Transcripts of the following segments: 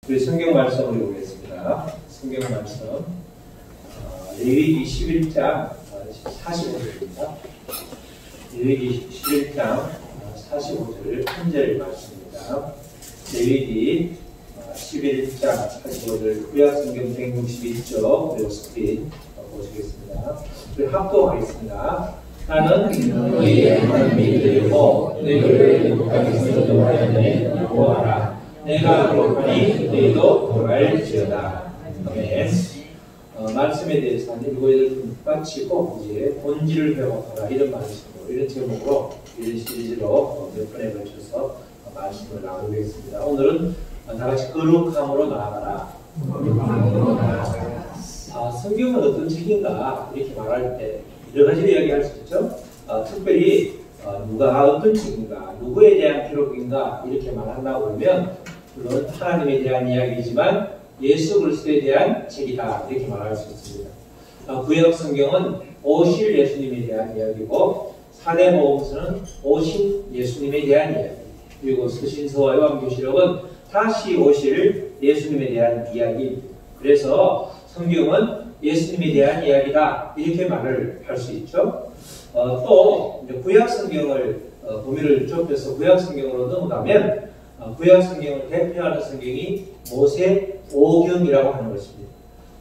우리 성경 말씀을 보겠습니다. 성경 말씀 레위기 11장 45절입니다. 레위기 11장 45절 한절 말씀입니다. 레위기 11장 45절 구약성경 162쪽 그리고 스크린 보시겠습니다. 우리 합동하겠습니다. 나는 너희의 하나님이 되고 너희를 북방에서 도와내 여호와라. 내가 돌아가니 너희도 돌아갈지어다. 아멘. 말씀에 대해서 한 7일 마치고 이제 본질을 회복하라 이런 말씀으로 이런 제목으로 이런 시리즈로 몇 번에 걸쳐서 말씀을 나누겠습니다. 오늘은 다같이 거룩함으로 나아가라. 성경은 어떤 책인가 이렇게 말할 때 여러 가지로 이야기할 수 있죠. 특별히 누가 어떤 책인가, 누구에 대한 기록인가 이렇게 말한다고 하면 물론 하나님에 대한 이야기이지만 예수 그리스도에 대한 책이다 이렇게 말할 수 있습니다. 구약 성경은 오실 예수님에 대한 이야기고 사대복음서는 오신 예수님에 대한 이야기, 그리고 서신서와 요한계시록은 다시 오실 예수님에 대한 이야기입니다. 그래서 성경은 예수님에 대한 이야기다 이렇게 말을 할 수 있죠. 또 구약 성경을 범위를 좁혀서 구약 성경으로 넘어가면 구약 성경을 대표하는 성경이 모세 오경이라고 하는 것입니다.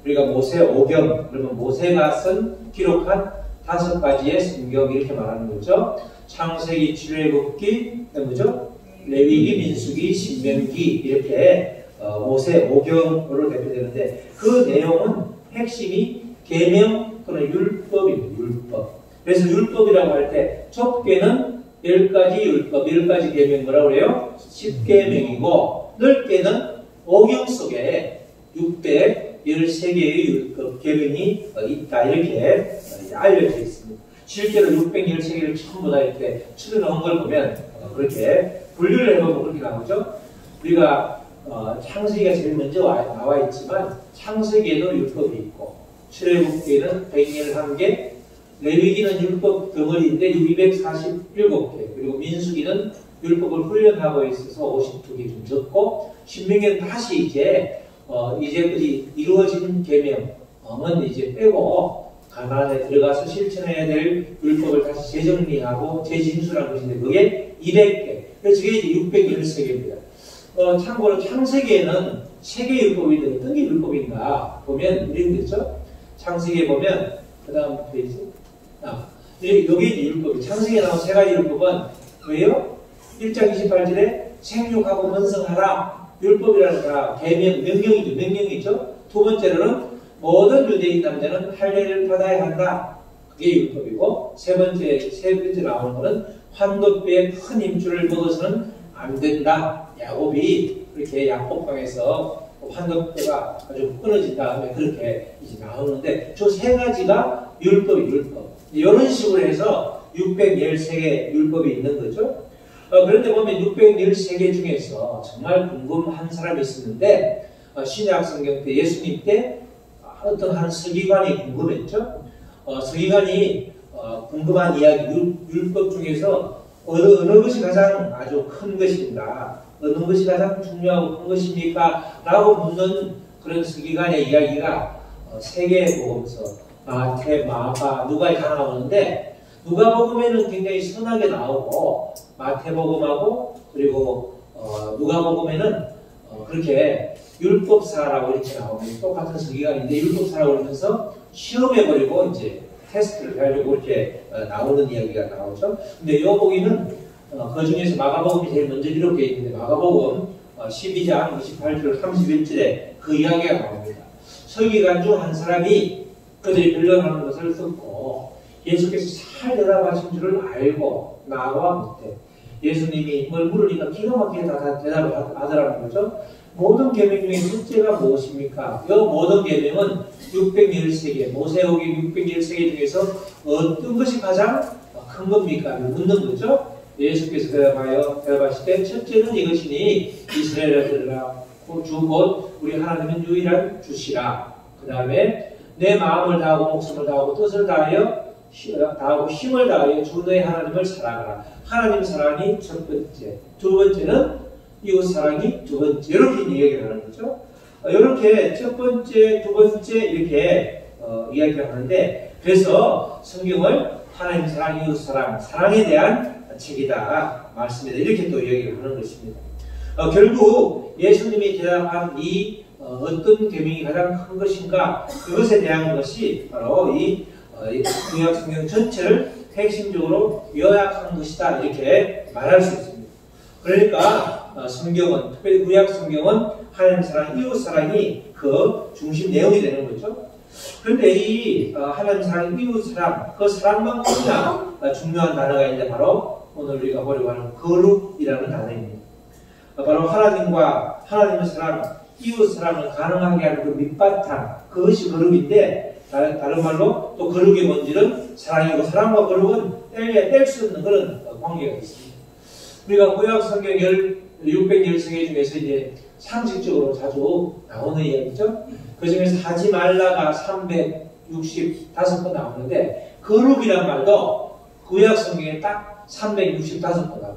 우리가 모세 오경 그러면 모세가 쓴 기록한 5가지의 성경 이렇게 말하는 거죠. 창세기, 출애굽기, 뭐죠? 레위기, 민수기, 신명기 이렇게 모세 오경으로 대표되는데 그 내용은 핵심이 계명 또는 율법입니다. 율법. 그래서 율법이라고 할 때 좁게는 10가지 율법, 10가지 계명 뭐라고 그래요? 10계명이고 넓게는 오경 속에 613개의 율법, 계명이 있다 이렇게 알려져 있습니다. 실제로 613개를 전부 다 이렇게 추려놓은 걸 보면 그렇게 분류를 해보면 그렇게 나오죠. 우리가 창세기가 제일 먼저 나와 있지만 창세기에도 율법이 있고 출애굽기에는 111개, 레위기는 율법 덩어리인데 247개, 그리고 민수기는 율법을 훈련하고 있어서 52개 좀 적고 신명기는 다시 이제까지 이루어진 계명은 이제 빼고 가나안에 들어가서 실천해야 될 율법을 다시 재정리하고 재진수라는 것인데 그게 200개. 그래서 그게 이제 613개입니다. 참고로 창세기에는 3개의 율법이 있는데 어떤 게 율법인가 보면 이런 거죠. 창세기에 보면 그 다음 페이지 여기 이제 율법이 창세기에 나온 3가지 율법은 왜요? 1장 28절에 생육하고 번성하라 율법이라는 다 계명, 명령이죠. 두 번째로는 모든 유대인 남자는 할례를 받아야 한다. 그게 율법이고 세 번째 나오는 것은 환도뼈에 큰 힘줄을 먹어서는 안 된다. 야곱이 그렇게 약복강에서 환도뼈가 아주 끊어진 다음에 그렇게 이제 나오는데 저 3가지가 율법. 이런 식으로 해서 613개 율법이 있는 거죠. 그런데 보면 613개 중에서 정말 궁금한 사람이 있었는데 신약 성경 때 예수님 때 어떤 한 서기관이 궁금했죠. 서기관이 궁금한 이야기 율법 중에서 어느 것이 가장 아주 큰 것인가, 어느 것이 가장 중요하고 큰 것입니까? 라고 묻는 그런 서기관의 이야기가 세계복음서, 마태, 마가, 누가에 다 나오는데 누가복음에는 굉장히 선하게 나오고 마태복음하고 그리고 누가복음에는 그렇게 율법사라고 이렇게 나오면 똑같은 서기관인데 율법사라고 그러면서 시험해버리고 이제 테스트를 해가지고 이렇게 나오는 이야기가 나오죠. 근데 요복이는 그 중에서 마가복음이 제일 먼저 기록되어 있는데 마가복음 12장 28절 31절에 그 이야기가 나옵니다. 서기관 중 한 사람이 그들이 변론하는 것을 듣고 예수께서 잘 대답하신 줄을 알고 나와 못해 예수님이 뭘 물으니까 기가 막히게 다 대답을 하더라는 거죠. 모든 계명 중에 첫째가 무엇입니까? 이 모든 계명은 613개, 모세오경 613개 중에서 어떤 것이 가장 큰 겁니까? 묻는 거죠. 예수께서 대답하실 때 첫째는 이것이니 이스라엘아 들으라. 주 곧 우리 하나님은 유일한 주시라. 그 다음에 내 마음을 다하고 목숨을 다하고 뜻을 다하고 힘을 다하여 주 너의 하나님을 사랑하라. 하나님 사랑이 첫 번째. 두 번째는 이웃 사랑이 두 번째. 이렇게 이야기를 하는 거죠. 이렇게 첫 번째, 두 번째 이렇게 이야기를 하는데, 그래서 성경을 하나님 사랑, 이웃 사랑, 사랑에 대한 책이다, 말씀이다, 이렇게 또 이야기를 하는 것입니다. 결국 예수님이 대답한 이 어떤 계명이 가장 큰 것인가, 그것에 대한 것이 바로 이 구약 성경 전체를 핵심적으로 요약한 것이다, 이렇게 말할 수 있습니다. 그러니까 성경은, 특별히 구약 성경은 하나님 사랑, 이웃 사랑이 그 중심 내용이 되는 거죠. 그런데 이 하나님 사랑, 이웃 사랑, 그 사랑만큼이나 중요한 단어가 있는데 바로 오늘 우리가 보려고 하는 거룩이라는 단어입니다. 바로 하나님과 하나님의 사랑, 이웃 사랑을 가능하게 하는 그 밑바탕, 그것이 거룩인데, 다른 말로 또 거룩의 본질은 사랑이고, 사랑과 거룩은 뗄 수 없는 그런 관계가 있습니다. 우리가 구약 성경 610개 중에서 이제 상식적으로 자주 나오는 이야기죠. 그 중에서 하지 말라가 365번 나오는데, 거룩이란 말도 구약 성경에 딱 365번 나옵니다.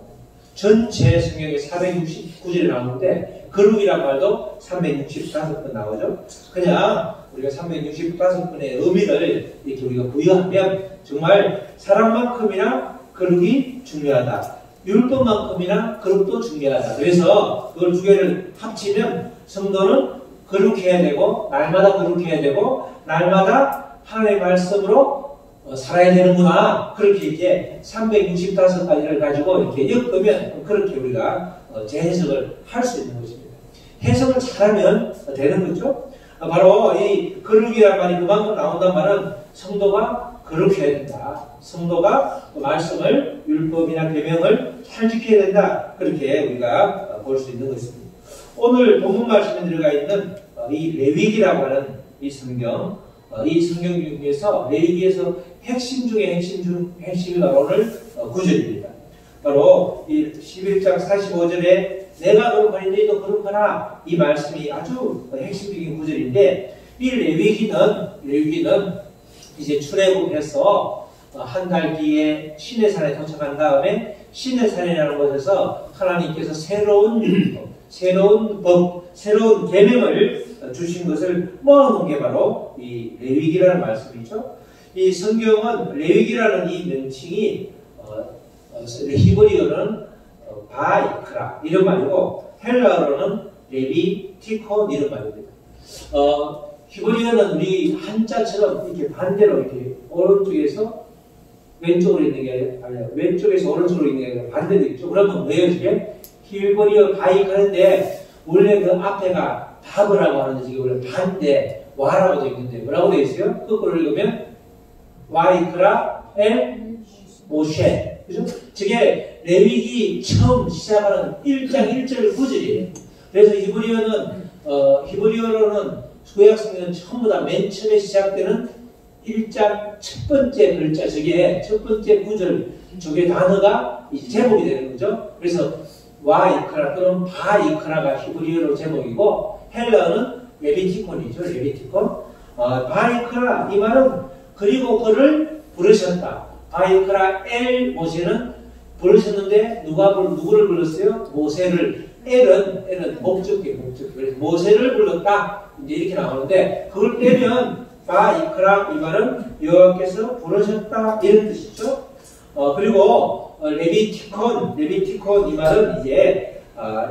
전체 성경에 469절이 나오는데, 거룩이란 말도 365번 나오죠. 그냥 우리가 365번의 의미를 이렇게 우리가 부여하면 정말 사랑만큼이나 거룩이 중요하다, 율법만큼이나 거룩도 중요하다. 그래서 그걸 두 개를 합치면 성도는 거룩해야 되고, 날마다 거룩해야 되고, 날마다 하나님의 말씀으로 살아야 되는구나. 그렇게 이제 365가지를 가지고 이렇게 엮으면 그렇게 우리가 재해석을 할 수 있는 것입니다. 해석을 잘하면 되는 거죠. 바로 이 거룩이란 말이 그만큼 나온단 말은 성도가 거룩해야 된다. 성도가 말씀을, 율법이나 계명을 잘 지켜야 된다. 그렇게 우리가 볼 수 있는 것입니다. 오늘 본문 말씀에 들어가 있는 이 레위기라고 하는 이 성경 중에서 레위기에서 핵심 중에 핵심이 바로 오늘 9절입니다. 바로 이 11장 45절에 내가 거룩하니 너희도 거룩하라, 이 말씀이 아주 핵심적인 구절인데, 이 레위기는 이제 출애굽해서 한 달 뒤에 시내산에 도착한 다음에 시내산이라는 곳에서 하나님께서 새로운 법, 새로운 계명을 주신 것을 모아놓은 게 바로 이 레위기라는 말씀이죠. 이 성경은 레위기라는 이 명칭이 히브리어는 바이크라 이런 말이고, 헬라어로는 레비티콘 이런 말입니다. 히브리어는 우리 한자처럼 이렇게 반대로 이렇게 오른쪽에서 왼쪽으로 있는 게 아니라 왼쪽에서 오른쪽으로 있는 게 아니라 반대로 있죠. 그러면 왜요, 이게? 히브리어 바이크인데 원래 그 앞에가 바브라고 하는데 지금 원래 반대 와라고 되어 있는데 뭐라고 되어 있어요? 거꾸로 읽으면 와이크라 엘 모셰. 그죠? 저게 레위기 처음 시작하는 1장 1절 9절이에요. 그래서 히브리어로는 구약 성경은 전부 다 맨 처음에 시작되는 1장 첫 번째 글자, 저게 첫 번째 구절, 저게 단어가 제목이 되는 거죠. 그래서 와이크라 또는 바이크라가 히브리어로 제목이고, 헬라어는 레비티콘이죠. 레비티콘. 바이크라, 이 말은 그리고 그를 부르셨다. 바이크라 엘 모세는 부르셨는데 누구를 불렀어요? 모세를. 엘은 목적기. 그래서 모세를 불렀다. 이제 이렇게 나오는데, 그걸 빼면 바이크라, 이 말은 여호와께서 부르셨다, 이런 뜻이죠. 그리고 레비티콘 이 말은 이제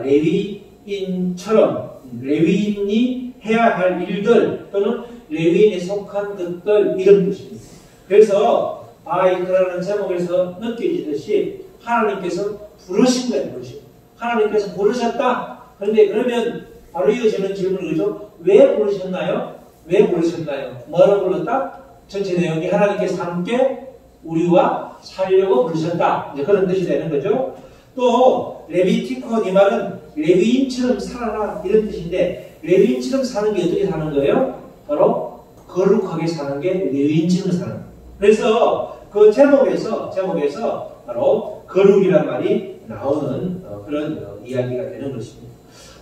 레위인처럼 레위인이 해야 할 일들 또는 레위인에 속한 것들, 이런 뜻입니다. 그래서 바이크라는 제목에서 느껴지듯이 하나님께서 부르신 거예요. 하나님께서 부르셨다. 그런데 그러면 바로 이어지는 질문이 그죠? 왜 부르셨나요? 뭐라고 불렀다? 전체 내용이 하나님께서 함께 우리와 살려고 부르셨다, 이제 그런 뜻이 되는 거죠. 또 레비티콘, 이 말은 레위인처럼 살아라, 이런 뜻인데, 레위인처럼 사는 게 어떻게 사는 거예요? 바로 거룩하게 사는 게 레위인처럼 사는 거예요. 그래서 그 제목에서 바로 거룩이란 말이 나오는 그런 이야기가 되는 것입니다.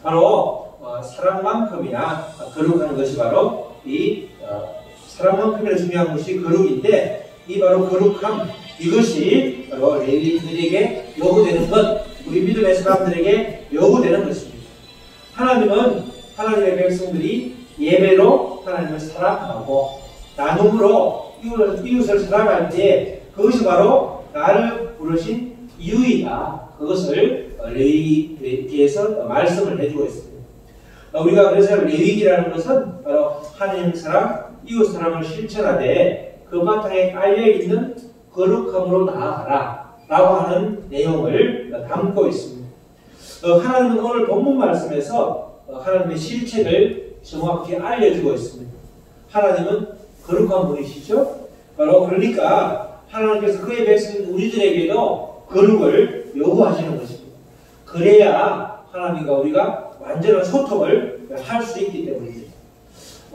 바로 사랑만큼이나 거룩한 것이 바로 이 사랑만큼이나 중요한 것이 거룩인데, 이 바로 거룩함, 이것이 바로 레위인들에게 요구되는 것, 우리 믿음의 사람들에게 요구되는 것입니다. 하나님은 하나님의 백성들이 예배로 하나님을 사랑하고 나눔으로 이웃을 사랑할 때 그것이 바로 나를 부르신 이유이다. 그것을 레위기에서 말씀을 해주고 있습니다. 우리가 그래서 레위기라는 것은 바로 하나님 사랑, 이웃 사랑을 실천하되 그 바탕에 깔려있는 거룩함으로 나아가라 라고 하는 내용을 담고 있습니다. 하나님은 오늘 본문 말씀에서 하나님의 실체를 정확히 알려주고 있습니다. 하나님은 거룩한 분이시죠? 바로 그러니까 하나님께서 그의 백성인 우리들에게도 거룩을 요구하시는 것입니다. 그래야 하나님과 우리가 완전한 소통을 할 수 있기 때문입니다.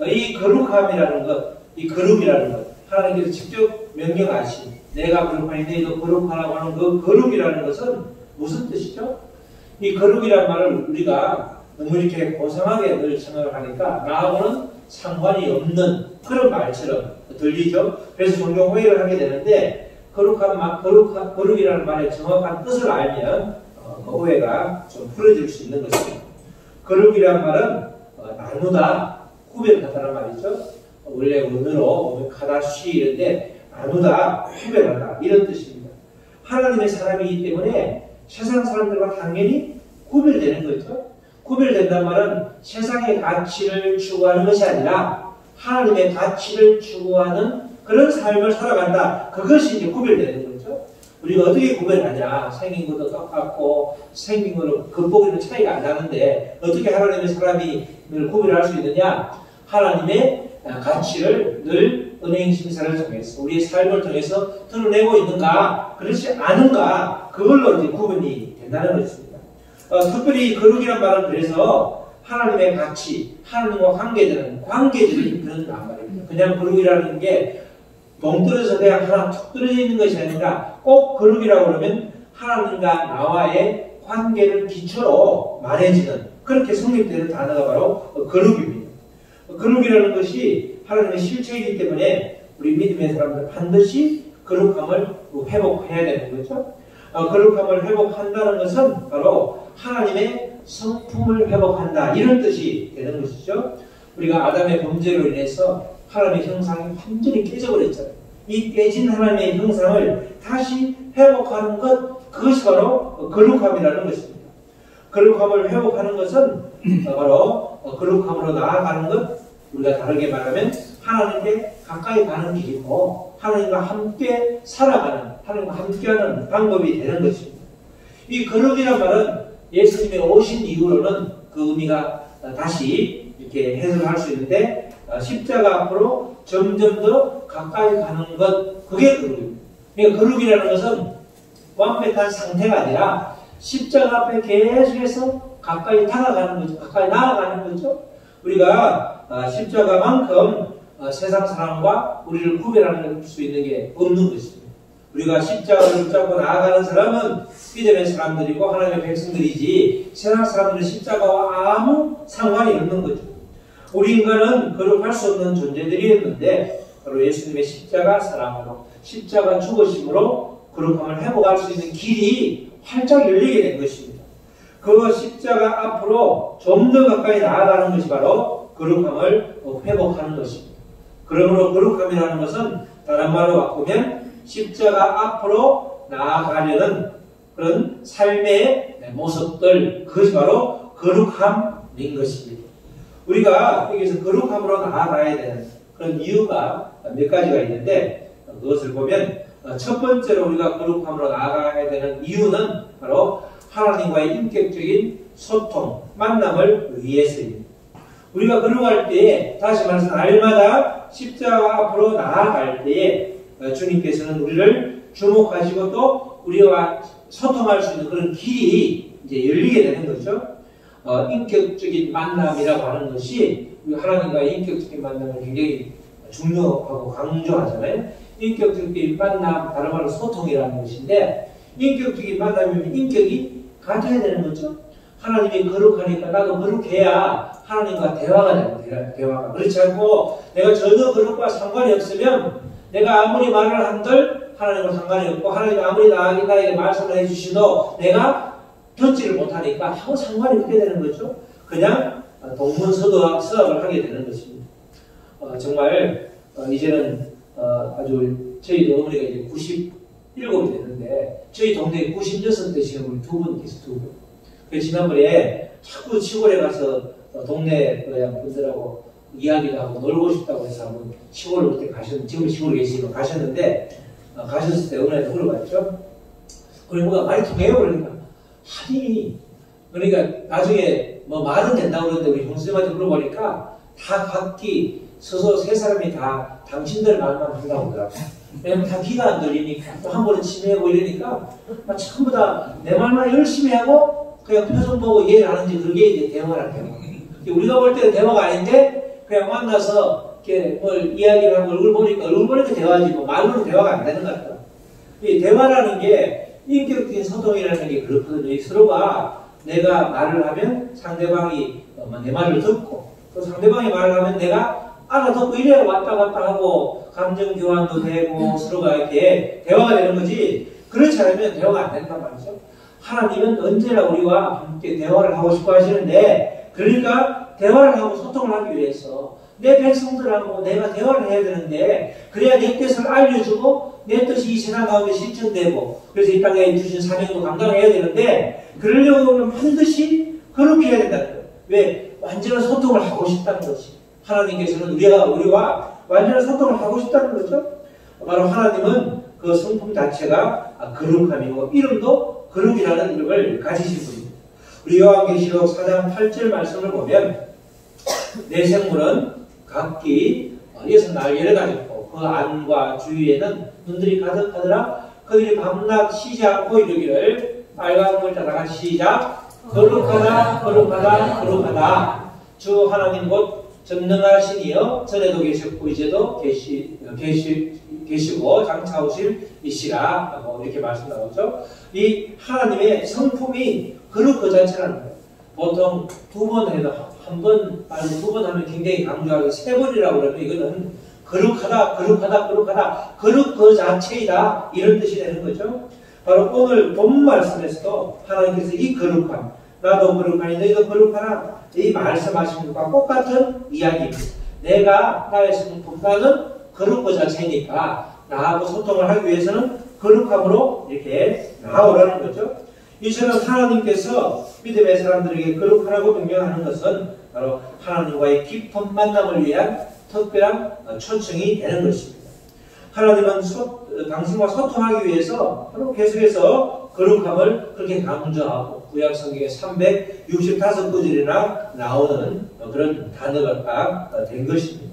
이 거룩함이라는 것, 이 거룩이라는 것, 하나님께서 직접 명령하신 내가 거룩하니 너희도 거룩하라고 하는 그 거룩이라는 것은 무슨 뜻이죠? 이 거룩이라는 말을 우리가 너무 이렇게 고상하게 늘 생각을 하니까 나하고는 상관이 없는 그런 말처럼 들리죠? 그래서 종종 오해를 하게 되는데 거룩이라는 말의 정확한 뜻을 알면 오해가 좀 풀어질 수 있는 것입니다. 거룩이라는 말은 나누다, 구별하다는 말이죠. 원래 원어로 카다시인데 나누다, 구별하다 이런 뜻입니다. 하나님의 사람이기 때문에 세상 사람들과 당연히 구별되는 거죠. 구별된다는 말은 세상의 가치를 추구하는 것이 아니라 하나님의 가치를 추구하는 그런 삶을 살아간다. 그것이 이제 구별되는 거죠. 우리가 어떻게 구별하냐. 생긴 것도 똑같고 생긴 거는 겉보기는 차이가 안 나는데 어떻게 하나님의 사람이 늘 구별할 수 있느냐. 하나님의 가치를 늘 은행 심사를 통해서 우리의 삶을 통해서 드러내고 있는가 그렇지 않은가 그걸로 이제 구분이 된다는 것입니다. 특별히 거룩이란 말은 그래서 하나님의 가치, 하나님과 관계들이 그런단 말입니다. 그냥 거룩이라는 게 동떨어져서 그냥 하나 툭 떨어져 있는 것이 아니라 꼭 거룩이라고 그러면 하나님과 나와의 관계를 기초로 말해지는 그렇게 성립되는 단어가 바로 거룩입니다. 거룩이라는 것이 하나님의 실체이기 때문에 우리 믿음의 사람들 반드시 거룩함을 회복해야 되는 거죠. 거룩함을 회복한다는 것은 바로 하나님의 성품을 회복한다 이런 뜻이 되는 것이죠. 우리가 아담의 범죄로 인해서 하나님의 형상이 완전히 깨져버렸잖아요. 이 깨진 하나님의 형상을 다시 회복하는 것 그것이 바로 거룩함이라는 것입니다. 거룩함을 회복하는 것은 바로 거룩함으로 나아가는 것 우리가 다르게 말하면 하나님께 가까이 가는 길이고 하나님과 함께 살아가는 하나님과 함께하는 방법이 되는 것입니다. 이 거룩이란 말은 예수님이 오신 이후로는 그 의미가 다시 이렇게 해석할 수 있는데 십자가 앞으로 점점 더 가까이 가는 것 그게 거룩입니다. 그러니까 거룩이라는 것은 완벽한 상태가 아니라 십자가 앞에 계속해서 가까이 다가가는 거죠. 가까이 나아가는 거죠. 우리가 십자가만큼 세상 사람과 우리를 구별할 수 있는 게 없는 것입니다. 우리가 십자가를 붙잡고 나아가는 사람은 믿음의 사람들이고 하나님의 백성들이지 세상 사람들은 십자가와 아무 상관이 없는 거죠. 우리 인간은 거룩할 수 없는 존재들이었는데 바로 예수님의 십자가 사랑으로 십자가 죽으심으로 거룩함을 회복할 수 있는 길이 활짝 열리게 된 것입니다. 그 십자가 앞으로 좀 더 가까이 나아가는 것이 바로 거룩함을 회복하는 것입니다. 그러므로 거룩함이라는 것은 다른 말로 바꾸면 십자가 앞으로 나아가려는 그런 삶의 모습들 그것이 바로 거룩함인 것입니다. 우리가 여기서 거룩함으로 나아가야 되는 그런 이유가 몇 가지가 있는데 그것을 보면 첫 번째로 우리가 거룩함으로 나아가야 되는 이유는 바로 하나님과의 인격적인 소통, 만남을 위해서입니다. 우리가 거룩할 때에 다시 말해서 날마다 십자가 앞으로 나아갈 때에 주님께서는 우리를 주목하시고 또 우리와 소통할 수 있는 그런 길이 이제 열리게 되는 거죠. 인격적인 만남이라고 하는 것이 하나님과의 인격적인 만남을 굉장히 중요하고 강조하잖아요. 인격적인 만남, 다른 말로 소통이라는 것인데 인격적인 만남이면 인격이 같아야 되는 거죠. 하나님이 거룩하니까 나도 거룩해야 하나님과 대화가 되는 대화가. 그렇지 않고 내가 전혀 거룩과 상관이 없으면 내가 아무리 말을 한들 하나님과 상관이 없고 하나님이 아무리 나에게 말씀을 해주시도 내가 듣지를 못하니까 아무 상관이 없게 되는 거죠. 그냥 동문서답을 하게 되는 것입니다. 정말 이제는 아주 저희 어머니가 이제 97이 됐는데 저희 동네에 96 되시는 분이 두 분 계세요. 두 분. 그래서 지난번에 자꾸 시골에 가서 동네 분들하고 이야기도 하고 놀고 싶다고 해서 한번 시골을 그때 가셨는데, 지금 시골에 계시면 가셨는데, 가셨을 때 어머니한테 물어봤죠. 그러니까 말이 통해요. 그러니까 나중에 뭐 말은 된다고 그러는데 우리 형수님한테 물어보니까 다 각기 서서 세 사람이 다 당신들 말만 한다고 그러더라고요. 왜냐면 다 귀가 안 들리니까 또 한 번은 치매하고 이러니까 전부 다 내 말만 열심히 하고 그냥 표정 보고 이해를 하는지 그게 이제 대화라는 거예요. 우리가 볼 때는 대화가 아닌데 그냥 만나서 이렇게 뭘 이야기를 하고 얼굴 보니까 대화지 뭐 말로는 대화가 안 되는 것 같아요. 이 대화라는 게 인격적인 소통이라는 게 그렇거든요. 서로가 내가 말을 하면 상대방이 내 말을 듣고 또 상대방이 말을 하면 내가 알아듣고 이래 왔다 갔다 하고 감정 교환도 되고 서로가 이렇게 대화가 되는 거지. 그렇지 않으면 대화가 안 된단 말이죠. 하나님은 언제나 우리와 함께 대화를 하고 싶어 하시는데 그러니까 대화를 하고 소통을 하기 위해서 내 백성들하고 내가 대화를 해야 되는데 그래야 내 뜻을 알려주고 내 뜻이 이 세상 가운데 실천되고 그래서 이 땅에 주신 사명도 감당해야 되는데 그러려고 하면 반드시 그렇게 해야 된다는 거예요. 왜? 완전한 소통을 하고 싶다는 것이 하나님께서는 우리와 완전한 소통을 하고 싶다는 거죠. 바로 하나님은 그 성품 자체가 거룩함이고 이름도 거룩이라는 이름을 가지신 분입니다. 우리 요한계시록 4장 8절 말씀을 보면 내 생물은 각기 여섯 날개를 가졌고 그 안과 주위에는 눈들이 가득하더라. 그들이 밤낮 쉬지 않고 이르기를 빨간 글자 다 같이 시작 거룩하다 거룩하다 거룩하다 주 하나님 곧 전능하신 이여 전에도 계셨고 이제도 계시고 장차 오실 이시라 이렇게 말씀 나오죠. 이 하나님의 성품이 거룩 그 자체라는 거예요. 보통 두 번 해도 한 번 말고 두 번 하면 굉장히 강조하고 세 번이라고 그러면 이거는 거룩하다 거룩하다 거룩하다 거룩 그 자체이다 이런 뜻이 되는 거죠. 바로 오늘 본 말씀에서도 하나님께서 이 거룩함 나도 거룩하니 너희도 거룩하라 이 말씀하신 것과 똑같은 이야기입니다. 내가 나의 성품 나는 거룩 그 자체니까 나하고 소통을 하기 위해서는 거룩함으로 이렇게 나아오라는 거죠. 이처럼 하나님께서 믿음의 사람들에게 거룩하라고 명령하는 것은 바로 하나님과의 깊은 만남을 위한 특별한 초청이 되는 것입니다. 하나님은 당신과 소통하기 위해서 바로 계속해서 거룩함을 그렇게 강조하고 구약성경에 365구절이나 나오는 그런 단어가 된 것입니다.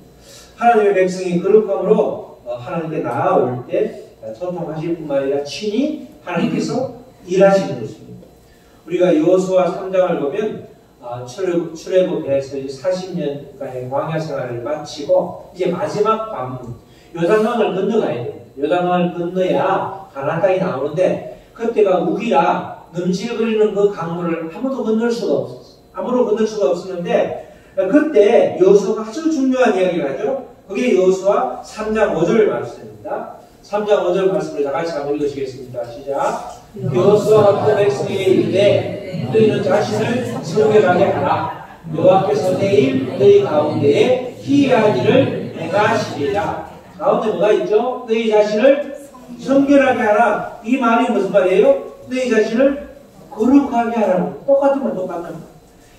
하나님의 백성이 거룩함으로 하나님께 나아올 때 소통하실 뿐만 아니라 친히 하나님께서 일하시는 것입니다. 우리가 여호수아 3장을 보면 출애굽해서 40년간의 광야 생활을 마치고 이제 마지막 관문 요단강을 건너가야 돼요. 요단강을 건너야 가나안 땅이 나오는데 그때가 우기라 넘실거리는 그 강물을 아무도 건널 수가 없었어요. 아무도 건널 수가 없었는데 그때 여호수아가 아주 중요한 이야기를 하죠. 그게 여호수아 3장 5절 말씀입니다. 3장 5절 말씀을 다 같이 한번 읽으시겠습니다. 시작. 여호수아가 그 백성에게 이르되 너희는 자신을 성결하게 하라. 여호와께서 내일 너희 가운데에 희귀한 일을 행하시리라. 가운데 뭐가 있죠? 너희 자신을 성결하게 하라. 이 말이 무슨 말이에요? 너희 자신을 거룩하게 하라는 똑같은 말 똑같은 말.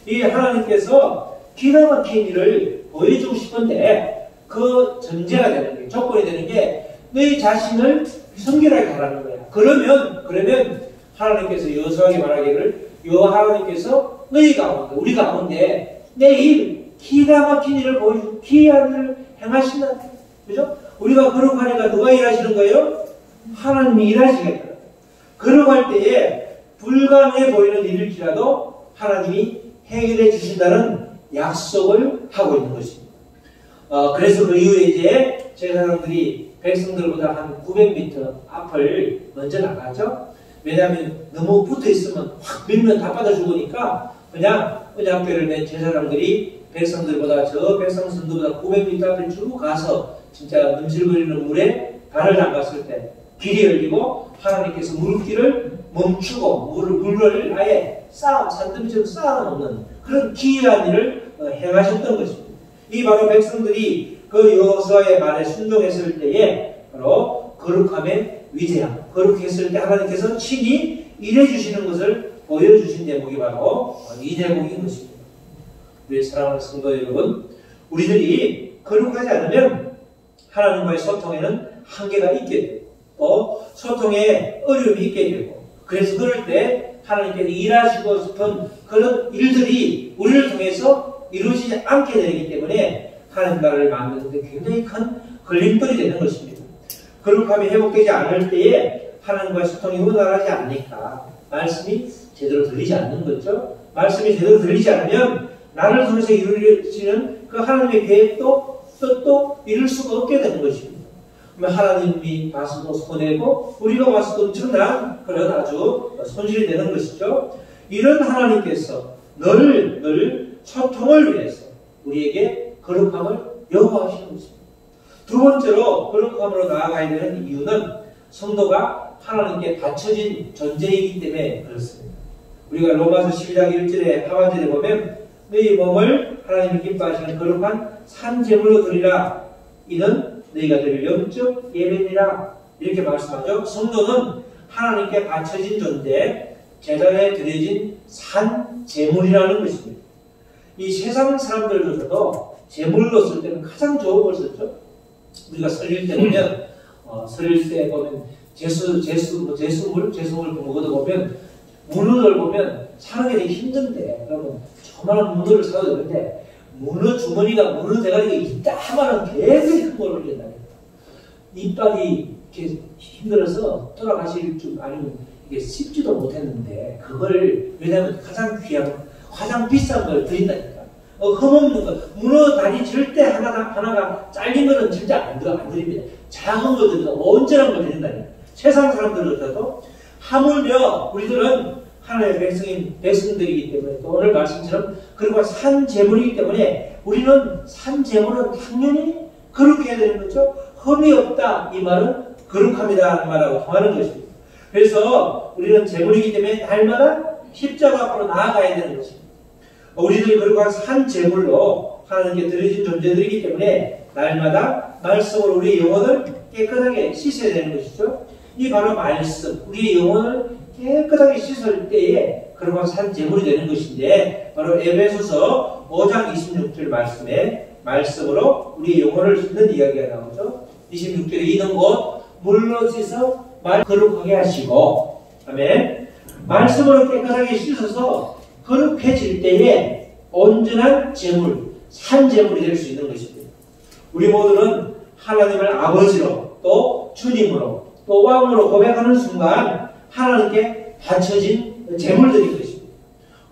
이 하나님께서 기가 막힌 일을 보여주고 싶은데 그 전제가 되는 게 조건이 되는 게 너희 자신을 성결하게 하라는 거야. 그러면 하나님께서 여호수아에게 말하기를 하나님께서 너희 가운데 우리 가운데 내일 기가 막힌 일을 보여주고 기이한 일을 행하신다. 그죠? 우리가 거룩하니까 누가 일하시는 거예요? 하나님이 일하시겠다. 거룩할 때에 불가능해 보이는 일일지라도 하나님이 해결해 주신다는 약속을 하고 있는 것입니다. 그래서 그 이후에 이제 제사장들이 백성들보다 한 900m 앞을 먼저 나가죠. 왜냐하면 너무 붙어 있으면 확 밀면 다 빠져 죽으니까 그냥 언약궤를 맨 제사장들이 백성들보다 저 백성 선두보다 900m 앞을 쭉 가서 진짜 넘실거리는 물에 발을 담갔을 때 길이 열리고 하나님께서 물길을 멈추고 물을 아예 산더미처럼 쌓아놓는 그런 기이한 일을 행하셨던 것입니다. 이 바로 백성들이 그 여호수아의 말에 순종했을 때에 바로 거룩함의 위대함, 거룩했을 때 하나님께서 친히 일해주시는 것을 보여주신 대목이 바로 이 대목인 것입니다. 우리 사랑하는 성도 여러분, 우리들이 거룩하지 않으면 하나님과의 소통에는 한계가 있게 되고 또 소통에 어려움이 있게 되고 그래서 그럴 때 하나님께서 일하시고 싶은 그런 일들이 우리를 통해서 이루어지지 않게 되기 때문에 하나님 나라를 만드는 데 굉장히 큰 걸림돌이 되는 것입니다. 거룩함이 회복되지 않을 때에 하나님과의 소통이 원활하지 않으니까 말씀이 제대로 들리지 않는 거죠. 말씀이 제대로 들리지 않으면 나를 통해서 이루어지는 그 하나님의 계획도 뜻도 이룰 수가 없게 되는 것입니다. 그러면 하나님이 봐서도 손해고 우리가 봐서도 엄청난 그런 아주 손실이 되는 것이죠. 이런 하나님께서 늘 소통을 위해서 우리에게 거룩함을 요구하시는 것입니다. 두 번째로 거룩함으로 나아가야 되는 이유는 성도가 하나님께 바쳐진 존재이기 때문에 그렇습니다. 우리가 로마서 12장 1절에 하반절에 보면 너희 몸을 하나님이 기뻐하시는 거룩한 산제물로 드리라. 이는 너희가 드릴 영적 예배니라. 이렇게 말씀하죠. 성도는 하나님께 바쳐진 존재, 제단에 드려진 산제물이라는 것입니다. 이 세상 사람들조차도 제물로 쓸 때는 가장 좋은 걸 썼죠. 우리가 설릴 때 보면 설릴 때 보면 제수물 먹어도 보면 문어를 보면 사는 게 되게 힘든데 그러면 조그마한 문어를 사도 되는데 문어 주머니가 문어 대가리가 이따만한 굉장히 큰 걸 올린다. 이빨이 이렇게 힘들어서 돌아가실 줄 아니면 이게 씹지도 못했는데 그걸 왜냐하면 가장 귀한 가장 비싼 걸 드린다니까. 흠없는 거 문어 다리 절대 하나가 잘린 거는 진짜 안 드립니다. 작은 걸 드린다. 온전한 걸 드린다니까. 세상 사람들로서도 하물며 우리들은 하나님의 백성들이기 때문에 또 오늘 말씀처럼 그리고 산제물이기 때문에 우리는 산제물은 당연히 거룩해야 되는 거죠. 흠이 없다 이 말은 거룩합니다 하는 말하고 통하는 것입니다. 그래서 우리는 제물이기 때문에 날마다 십자가 앞으로 나아가야 되는 것입니다. 우리들이 거룩한 산제물로 하나님께 드려진 존재들이기 때문에 날마다 말씀으로 우리의 영혼을 깨끗하게 씻어야 되는 것이죠. 이 바로 말씀, 우리의 영혼을 깨끗하게 씻을 때에 그런 산제물이 되는 것인데 바로 에베소서 5장 26절 말씀으로 우리의 영혼을 씻는 이야기가 나오죠. 26절에 이는 곧 물로 씻어 말 거룩하게 하시고 아멘. 말씀으로 깨끗하게 씻어서 거룩해질 때에 온전한 제물, 산제물이 될 수 있는 것입니다. 우리 모두는 하나님을 아버지로 또 주님으로 또 왕으로 고백하는 순간 하나님께 바쳐진 제물들인 것입니다.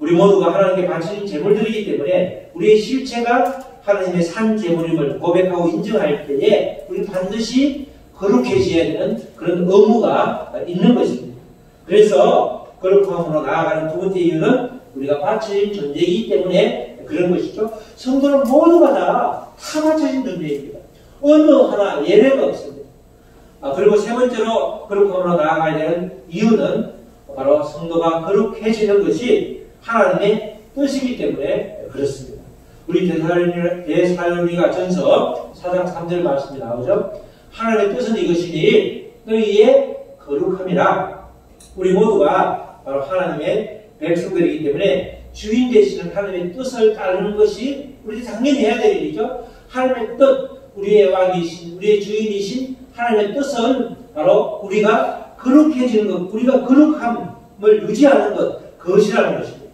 우리 모두가 하나님께 바쳐진 제물들이기 때문에 우리의 실체가 하나님의 산제물임을 고백하고 인정할 때에 우리는 반드시 거룩해져야 되는 그런 의무가 있는 것입니다. 그래서 거룩함으로 나아가는 두 번째 이유는 우리가 바쳐진 존재이기 때문에 그런 것이죠. 성도는 모두가 다 바쳐진 존재입니다. 어느 하나 예외가 없습니다. 그리고 세 번째로 거룩함으로 나아가야 되는 이유는 바로 성도가 거룩해지는 것이 하나님의 뜻이기 때문에 그렇습니다. 우리 데살로니가 전서 4장 3절 말씀이 나오죠. 하나님의 뜻은 이것이니 너희의 거룩함이라. 우리 모두가 바로 하나님의 백성들이기 때문에 주인 되시는 하나님의 뜻을 따르는 것이 우리 당연히 해야 될 일이죠. 하나님의 뜻, 우리의 왕이신, 우리의 주인이신 하나님의 뜻은 바로 우리가 거룩해지는 것, 우리가 거룩함을 유지하는 것, 그것이라는 것입니다.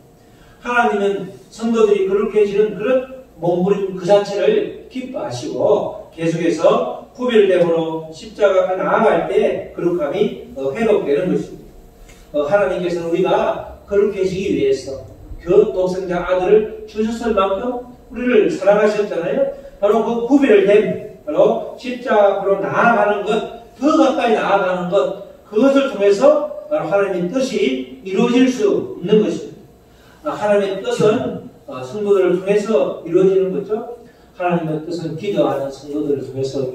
하나님은 성도들이 거룩해지는 그런 몸부림 그 자체를 기뻐하시고 계속해서 구별됨으로 십자가 앞에 나아갈 때 거룩함이 회복되는 것입니다. 하나님께서는 우리가 거룩해지기 위해서 그 독생자 아들을 주셨을 만큼 우리를 사랑하셨잖아요. 바로 그 구별됨, 바로 십자가 앞으로 나아가는 것, 더 가까이 나아가는 것, 그것을 통해서 바로 하나님의 뜻이 이루어질 수 있는 것입니다. 하나님의 뜻은 성도들을 통해서 이루어지는 거죠. 하나님의 뜻은 기도하는 성도들을 통해서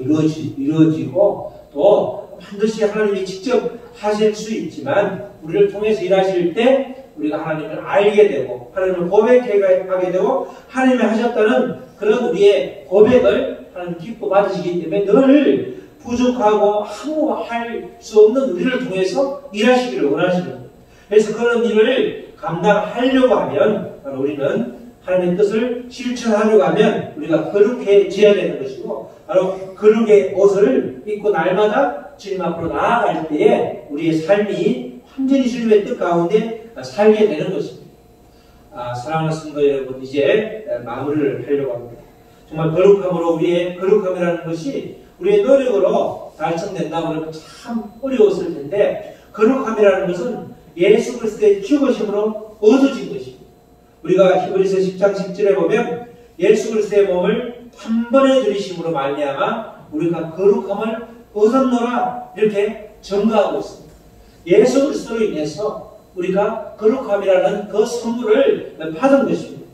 이루어지고 또 반드시 하나님이 직접 하실 수 있지만 우리를 통해서 일하실 때 우리가 하나님을 알게 되고 하나님을 고백하게 되고 하나님이 하셨다는 그런 우리의 고백을 하나님 기뻐 받으시기 때문에 늘 부족하고 아무 할 수 없는 우리를 통해서 일하시기를 원하시는 거예요. 그래서 그런 일을 감당하려고 하면 우리는 하나님의 뜻을 실천하려고 하면 우리가 거룩해져야 되는 것이고 바로 거룩의 옷을 입고 날마다 주님 앞으로 나아갈 때에 우리의 삶이 완전히 주님의 뜻 가운데 살게 되는 것입니다. 사랑하는 성도 여러분, 이제 마무리를 하려고 합니다. 정말 거룩함으로 우리의 거룩함이라는 것이 우리의 노력으로 달성된다고 그러면 참 어려웠을 텐데 거룩함이라는 것은 예수 그리스도의 죽으심으로 얻어진 것입니다. 우리가 히브리서 10장 10절에 보면 예수 그리스도의 몸을 한 번에 들이심으로 말미암아 우리가 거룩함을 얻었노라 이렇게 증거하고 있습니다. 예수 그리스도로 인해서 우리가 거룩함이라는 그 선물을 받은 것입니다.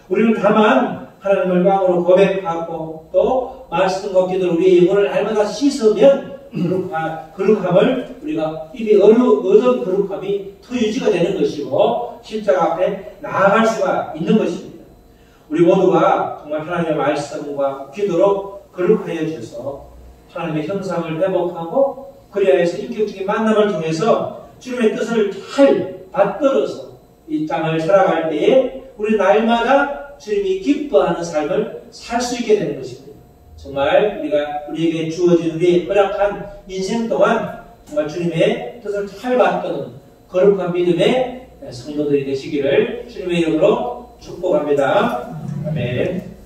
우리는 다만 하나님을 마음으로 고백하고 또 말씀과 기도로 우리의 영혼을 날마다 씻으면 거룩함을 우리가 이미 얻은 거룩함이 더 유지가 되는 것이고 십자가 앞에 나아갈 수가 있는 것입니다. 우리 모두가 정말 하나님의 말씀과 기도로 거룩하여 주셔서 하나님의 형상을 회복하고 그리하여서 인격적인 만남을 통해서 주님의 뜻을 잘 받들어서 이 땅을 살아갈 때에 우리 날마다 주님이 기뻐하는 삶을 살 수 있게 되는 것입니다. 정말 우리에게 주어진 우리의 허락한 인생 동안 정말 주님의 뜻을 잘 받드는 거룩한 믿음의 성도들이 되시기를 주님의 이름으로 축복합니다. 아멘.